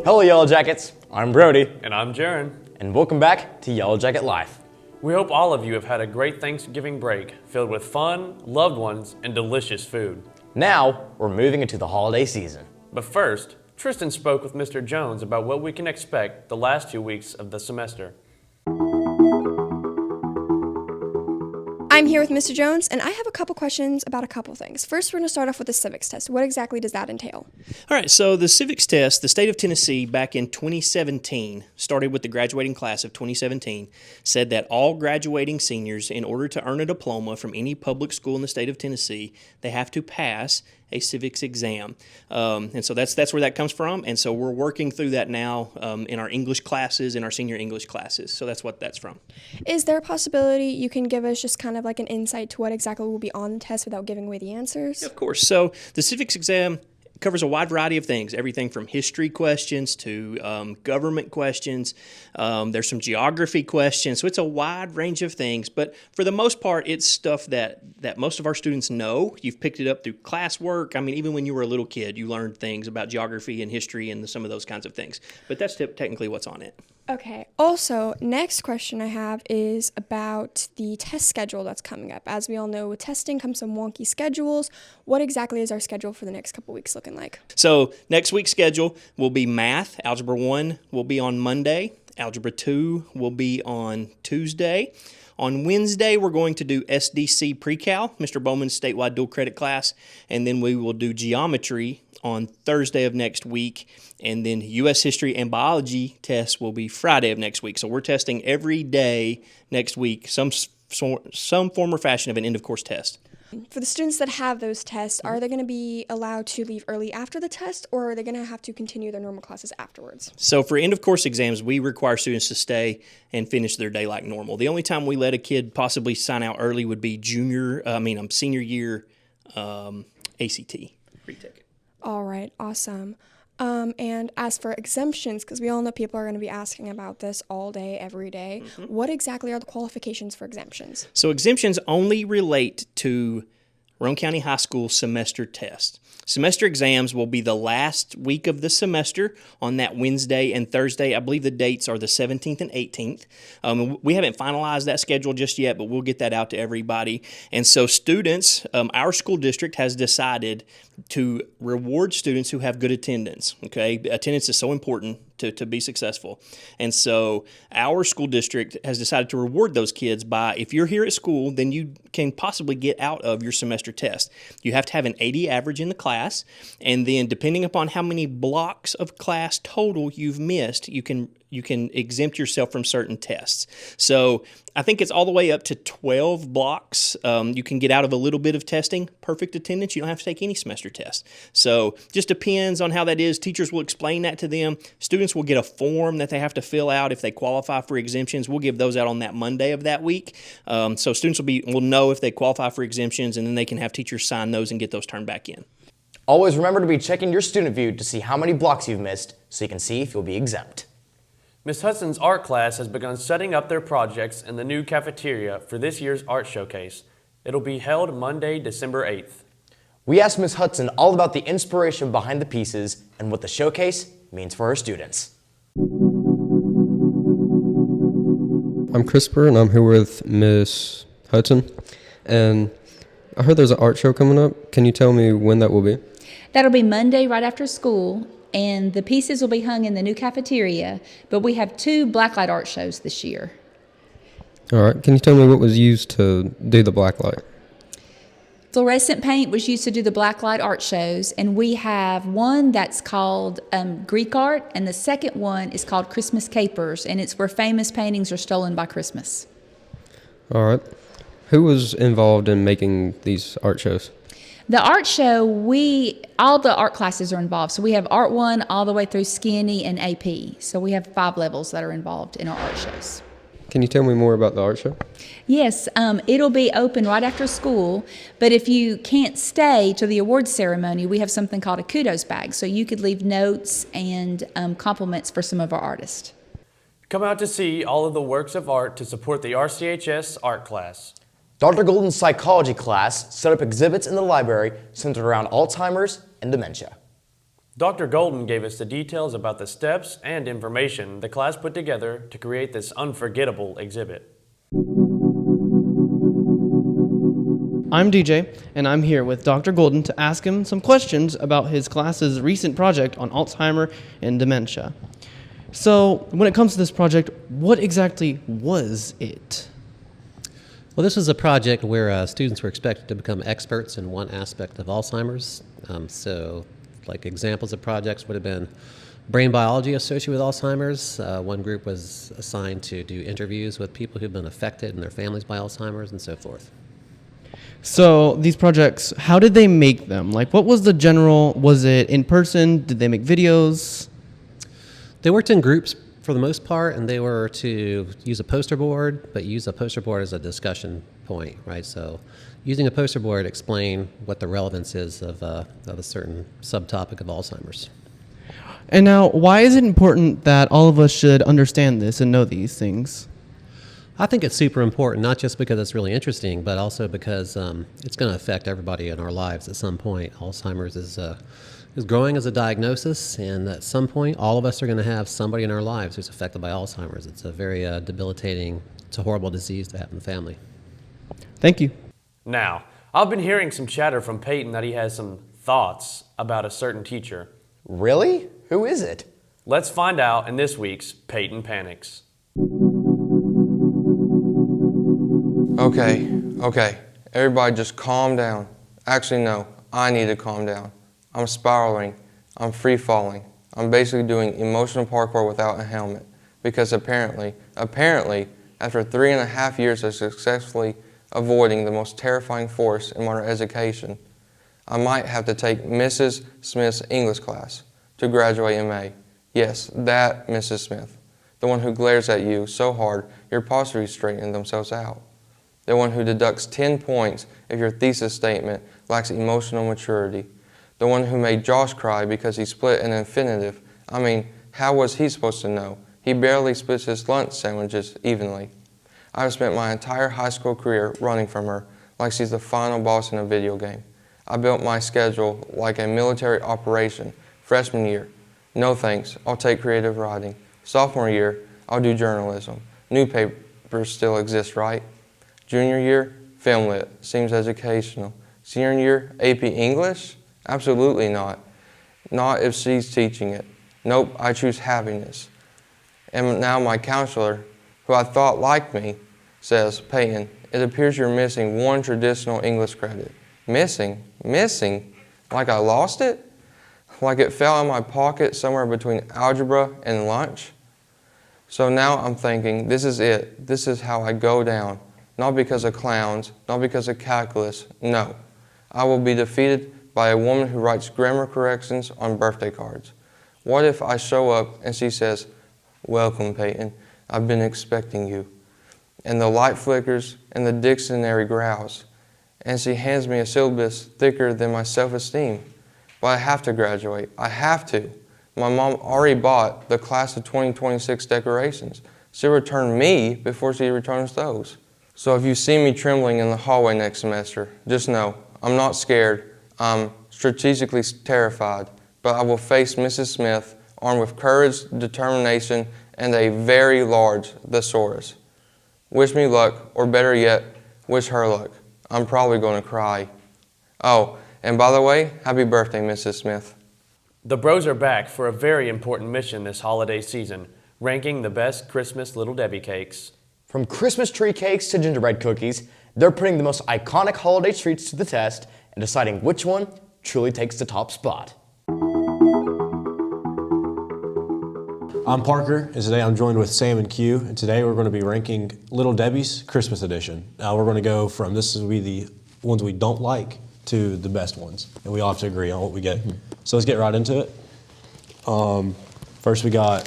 Hello, Yellow Jackets. I'm Brody. And I'm Jaron. And welcome back to Yellow Jacket Life. We hope all of you have had a great Thanksgiving break filled with fun, loved ones, and delicious food. Now, we're moving into the holiday season. But first, Tristan spoke with Mr. Jones about what we can expect the last 2 weeks of the semester. I'm here with Mr. Jones, and I have a couple questions about a couple things. First, we're going to start off with the civics test. What exactly does that entail? All right, so the civics test, the state of Tennessee back in 2017, started with the graduating class of 2017, said that all graduating seniors, in order to earn a diploma from any public school in the state of Tennessee, they have to pass a civics exam. And so that's where that comes from. And so we're working through that now in our English classes, in our senior English classes. So that's what that's from. Is there a possibility you can give us just kind of like an insight to what exactly will be on the test without giving away the answers? Of course. So the civics exam covers a wide variety of things, everything from history questions to government questions. There's some geography questions, so it's a wide range of things. But for the most part, it's stuff that most of our students know. You've picked it up through classwork. I mean, even when you were a little kid, you learned things about geography and history and some of those kinds of things. But that's technically what's on it. Okay. Also, next question I have is about the test schedule that's coming up. As we all know, with testing comes some wonky schedules. What exactly is our schedule for the next couple weeks looking like? So next week's schedule will be math. Algebra 1 will be on Monday. Algebra 2 will be on Tuesday. On Wednesday, we're going to do SDC Pre-Cal, Mr. Bowman's statewide dual credit class, and then we will do geometry on Thursday of next week, and then U.S. history and biology tests will be Friday of next week. So we're testing every day next week, some form or fashion of an end-of-course test. For the students that have those tests, are they going to be allowed to leave early after the test, or are they going to have to continue their normal classes afterwards? So for end-of-course exams, we require students to stay and finish their day like normal. The only time we let a kid possibly sign out early would be senior year ACT pre-ticket. All right, awesome. And as for exemptions, because we all know people are going to be asking about this all day, every day, what exactly are the qualifications for exemptions? So exemptions only relate to Roane County High School semester tests. Semester exams will be the last week of the semester on that Wednesday and Thursday. I believe the dates are the 17th and 18th. We haven't finalized that schedule just yet, but we'll get that out to everybody. And so students, our school district has decided to reward students who have good attendance. Okay, attendance is so important to be successful. And so our school district has decided to reward those kids by, if you're here at school, then you can possibly get out of your semester test. You have to have an 80 average in the class, and then depending upon how many blocks of class total you've missed, you can exempt yourself from certain tests. So I think it's all the way up to 12 blocks. You can get out of a little bit of testing. Perfect attendance, you don't have to take any semester test. So just depends on how that is. Teachers will explain that to them. Students will get a form that they have to fill out if they qualify for exemptions. We'll give those out on that Monday of that week. So students will know if they qualify for exemptions, and then they can have teachers sign those and get those turned back in. Always remember to be checking your student view to see how many blocks you've missed so you can see if you'll be exempt. Ms. Hudson's art class has begun setting up their projects in the new cafeteria for this year's art showcase. It'll be held Monday, December 8th. We asked Ms. Hudson all about the inspiration behind the pieces and what the showcase means for her students. I'm Christopher, and I'm here with Ms. Hudson. And I heard there's an art show coming up. Can you tell me when that will be? That'll be Monday right after school, and the pieces will be hung in the new cafeteria, but we have 2 blacklight art shows this year. All right. Can you tell me what was used to do the blacklight? Fluorescent paint was used to do the blacklight art shows, and we have one that's called Greek art, and the second one is called Christmas Capers, and it's where famous paintings are stolen by Christmas. All right. Who was involved in making these art shows? The art show, all the art classes are involved. So we have Art 1 all the way through Skinny and AP. So we have 5 levels that are involved in our art shows. Can you tell me more about the art show? Yes, it'll be open right after school, but if you can't stay to the awards ceremony, we have something called a kudos bag. So you could leave notes and compliments for some of our artists. Come out to see all of the works of art to support the RCHS art class. Dr. Golden's psychology class set up exhibits in the library centered around Alzheimer's and dementia. Dr. Golden gave us the details about the steps and information the class put together to create this unforgettable exhibit. I'm DJ, and I'm here with Dr. Golden to ask him some questions about his class's recent project on Alzheimer and dementia. So, when it comes to this project, what exactly was it? Well, this was a project where students were expected to become experts in one aspect of Alzheimer's. So, like examples of projects would have been brain biology associated with Alzheimer's. One group was assigned to do interviews with people who've been affected and their families by Alzheimer's and so forth. So, these projects, how did they make them? Like, what was the general, was it in person? Did they make videos? They worked in groups for the most part, and they were to use a poster board, but use a poster board as a discussion point, right? So using a poster board, explain what the relevance is of a certain subtopic of Alzheimer's. And now, why is it important that all of us should understand this and know these things? I think it's super important, not just because it's really interesting, but also because it's going to affect everybody in our lives at some point. Alzheimer's is growing as a diagnosis, and at some point, all of us are going to have somebody in our lives who's affected by Alzheimer's. It's a very debilitating, it's a horrible disease to have in the family. Thank you. Now, I've been hearing some chatter from Peyton that he has some thoughts about a certain teacher. Really? Who is it? Let's find out in this week's Peyton Panics. Okay, everybody just calm down. Actually, no, I need to calm down. I'm spiraling, I'm free falling. I'm basically doing emotional parkour without a helmet because apparently, after 3.5 years of successfully avoiding the most terrifying force in modern education, I might have to take Mrs. Smith's English class to graduate in May. Yes, that Mrs. Smith, the one who glares at you so hard your posteriors straighten themselves out. The one who deducts 10 points if your thesis statement lacks emotional maturity. The one who made Josh cry because he split an infinitive. I mean, how was he supposed to know? He barely splits his lunch sandwiches evenly. I've spent my entire high school career running from her like she's the final boss in a video game. I built my schedule like a military operation. Freshman year, no thanks, I'll take creative writing. Sophomore year, I'll do journalism. Newspapers still exist, right? Junior year, film lit, seems educational. Senior year, AP English? Absolutely not. Not if she's teaching it. Nope, I choose happiness. And now my counselor, who I thought liked me, says, Peyton, it appears you're missing one traditional English credit. Missing? Missing? Like I lost it? Like it fell in my pocket somewhere between algebra and lunch? So now I'm thinking, this is it. This is how I go down. Not because of clowns, not because of calculus, no. I will be defeated by a woman who writes grammar corrections on birthday cards. What if I show up and she says, welcome, Peyton, I've been expecting you. And the light flickers and the dictionary growls. And she hands me a syllabus thicker than my self-esteem. But I have to graduate, I have to. My mom already bought the class of 2026 decorations. She'll return me before she returns those. So if you see me trembling in the hallway next semester, just know I'm not scared. I'm strategically terrified, but I will face Mrs. Smith armed with courage, determination, and a very large thesaurus. Wish me luck, or better yet, wish her luck. I'm probably going to cry. Oh, and by the way, happy birthday, Mrs. Smith. The Bros are back for a very important mission this holiday season, ranking the best Christmas Little Debbie cakes. From Christmas tree cakes to gingerbread cookies, they're putting the most iconic holiday treats to the test and deciding which one truly takes the top spot. I'm Parker, and today I'm joined with Sam and Q, and today we're going to be ranking Little Debbie's Christmas edition. Now we're going to go from this will be the ones we don't like to the best ones, and we all have to agree on what we get. So let's get right into it. First we got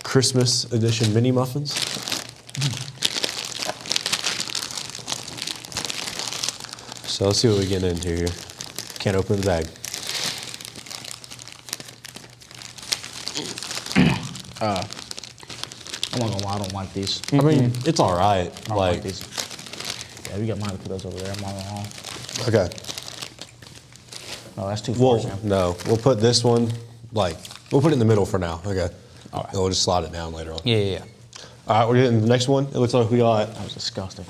Christmas edition mini muffins. So let's see what we get into here. Can't open the bag. I'm not gonna lie, I don't like these. I mean, it's all right. I don't like these. Yeah, we got mine to put those over there. I'm not wrong. Okay. No, that's too far, Sam. No, we'll put this one like, we'll put it in the middle for now. Okay. All right. And we'll just slide it down later on. Yeah. All right, we're getting the next one. It looks like we got, That was disgusting.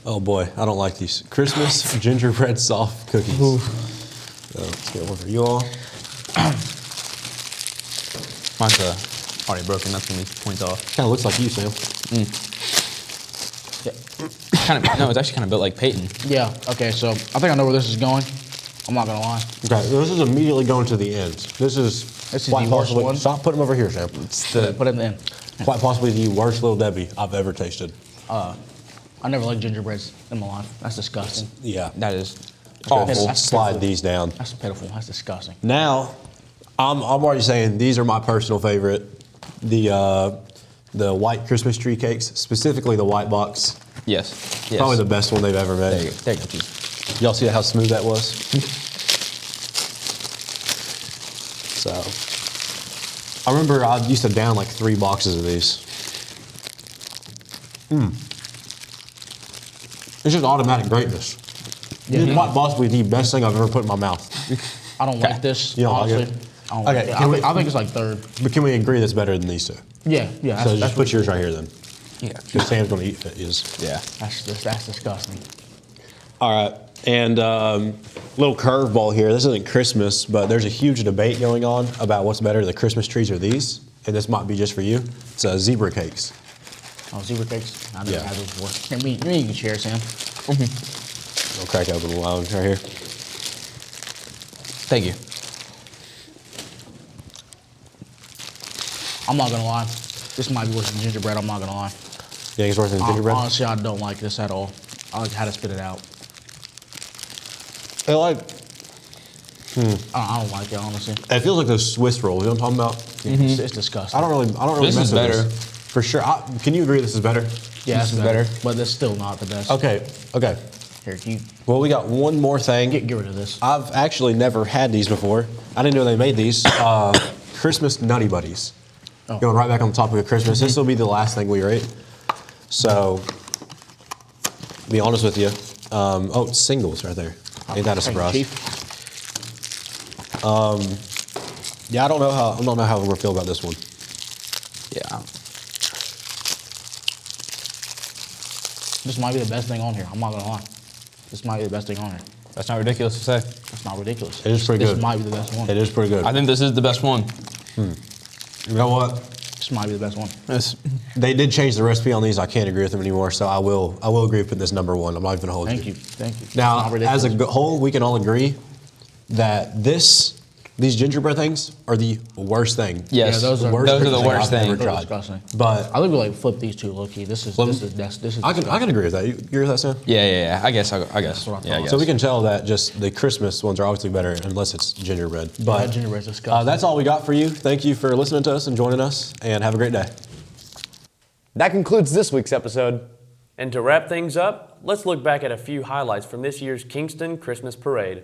oh boy, I don't like these. Christmas gingerbread soft cookies. So let's get one for you all. Mine's already broken. That's when these points off. Kind of looks like you, Sam. Yeah. No, it's actually kind of built like Peyton. Yeah, okay, so I think I know where this is going. I'm not gonna lie. Okay, this is immediately going to the end. This is This is quite the worst possibly, one? stop putting them over here, Sam. Put it in the end. Quite possibly the worst Little Debbie I've ever tasted. I never liked gingerbreads in my life. That's disgusting. Yeah. That is Awful. That's Slide pitiful. these down. That's pitiful. That's disgusting. Now, I'm already saying these are my personal favorite. The white Christmas tree cakes, specifically the white box. yes. Probably the best one they've ever made. There you go. There you go. Cheese. Y'all see how smooth that was? So, I remember I used to down like 3 boxes of these. It's just automatic greatness. Yeah. This is quite possibly the best thing I've ever put in my mouth. I don't like this, You don't like honestly. it? I don't like Okay, it. can we- I think it's like third. But can we agree that's better than these two? Yeah, yeah. So That's, just put yours right here then. Yeah. Because Sam's going to eat his. Yeah. that's disgusting. All right, and little curveball here. This isn't Christmas, but there's a huge debate going on about what's better, the Christmas trees or these. And this might be just for you. It's zebra cakes. Oh, zebra cakes? I never Yeah. had those before. Here, you can share, Sam. I'll crack open the lounge right here. Thank you. I'm not gonna lie. This might be worse than gingerbread. I'm not gonna lie. You think it's worse than gingerbread? Honestly, I don't like this at all. I had to spit it out. I don't like it, honestly. It feels like those Swiss rolls. You know what I'm talking about? It's disgusting. I don't really This mess is with better. this. For sure. Can you agree this is better? Yeah, This it's is better, better. but it's still not the best. Okay. Here, you Well, we got one more thing. get rid of this. I've actually never had these before. I didn't know they made these. Christmas Nutty Buddies. Oh. Going right back on the topic of Christmas. This will be the last thing we rate. So, to be honest with you. Oh, it's singles right there. Ain't that a Thank you, surprise? Chief. Yeah, I don't know how I'm gonna feel about this one. Yeah. This might be the best thing on here. I'm not gonna lie. This might be the best thing on here. That's not ridiculous to say. It's not ridiculous. It is pretty This good. might be the best one. It is pretty good. I think this is the best one. You know what? This might be the best one. This, They did change the recipe on these. I can't agree with them anymore, so I will agree with putting this number 1. I'm not even gonna hold Thank you. you. Thank you. Now, It's not ridiculous. as a whole, we can all agree that these gingerbread things are the worst thing. yes. Yeah, those are- Worst those are the Christmas worst I've ever thing. They're tried. disgusting. But I think we like flip these two low key. This is Well, this is I can agree with that. You agree with that, Sam? Yeah. I guess. what I Yeah, I thought. guess. So we can tell that just the Christmas ones are obviously better unless it's gingerbread. But gingerbread's disgusting. that's all we got for you. Thank you for listening to us and joining us, and have a great day. That concludes this week's episode. And to wrap things up, let's look back at a few highlights from this year's Kingston Christmas Parade.